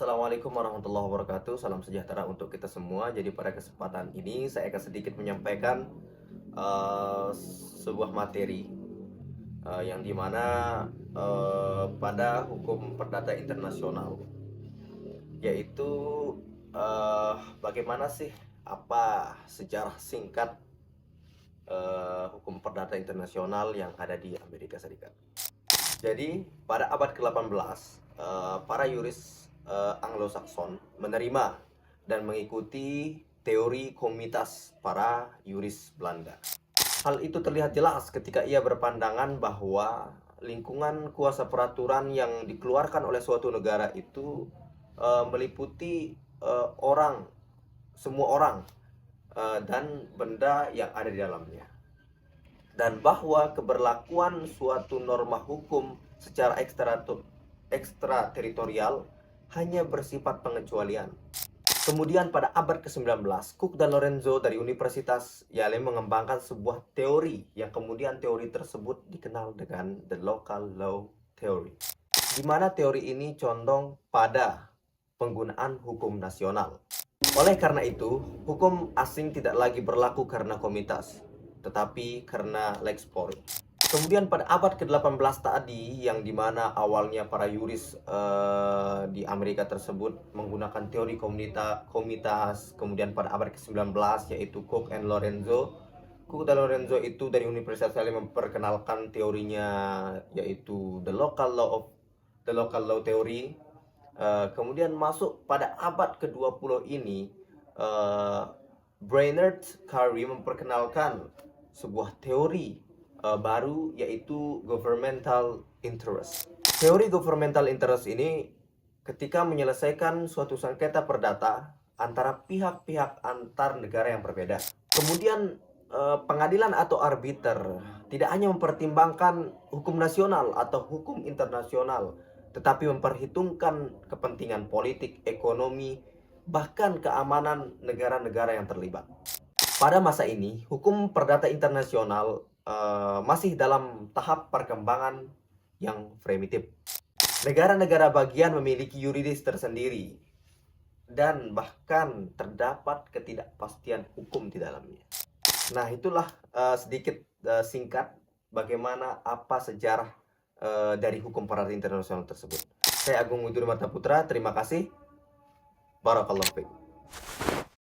Assalamualaikum warahmatullahi wabarakatuh. Salam sejahtera untuk kita semua. Jadi pada kesempatan ini saya akan sedikit menyampaikan eh, sebuah materi yang dimana pada hukum perdata internasional, yaitu bagaimana sih apa sejarah singkat hukum perdata internasional yang ada di Amerika Serikat. Jadi pada abad ke-18 para yuris Anglo-Saxon menerima dan mengikuti teori komitas para yuris Belanda. Hal itu terlihat jelas ketika ia berpandangan bahwa lingkungan kuasa peraturan yang dikeluarkan oleh suatu negara itu meliputi orang, semua orang dan benda yang ada di dalamnya, dan bahwa keberlakuan suatu norma hukum secara ekstrateritorial hanya bersifat pengecualian. Kemudian pada abad ke-19, Cook dan Lorenzo dari Universitas Yale mengembangkan sebuah teori yang kemudian teori tersebut dikenal dengan The Local Law Theory, di mana teori ini condong pada penggunaan hukum nasional. Oleh karena itu, hukum asing tidak lagi berlaku karena komitas, tetapi karena lex spori. Kemudian pada abad ke-18 tadi, yang dimana awalnya para yuris di Amerika tersebut menggunakan teori komitas, kemudian pada abad ke-19 yaitu Cook and Lorenzo. Cook dan Lorenzo itu dari Universitas Yale memperkenalkan teorinya, yaitu the local law theory. Kemudian masuk pada abad ke-20 ini, Brainerd Carey memperkenalkan sebuah teori baru, yaitu governmental interest. Teori governmental interest ini ketika menyelesaikan suatu sengketa perdata antara pihak-pihak antar negara yang berbeda. Kemudian pengadilan atau arbiter tidak hanya mempertimbangkan hukum nasional atau hukum internasional, tetapi memperhitungkan kepentingan politik, ekonomi, bahkan keamanan negara-negara yang terlibat. Pada masa ini, hukum perdata internasional masih dalam tahap perkembangan yang primitif. Negara-negara bagian memiliki yuridis tersendiri dan bahkan terdapat ketidakpastian hukum di dalamnya. Nah, itulah sedikit singkat bagaimana apa sejarah dari hukum perdata internasional tersebut. Saya Agung Widuri Marta Putra, terima kasih. Barakallahu fiik.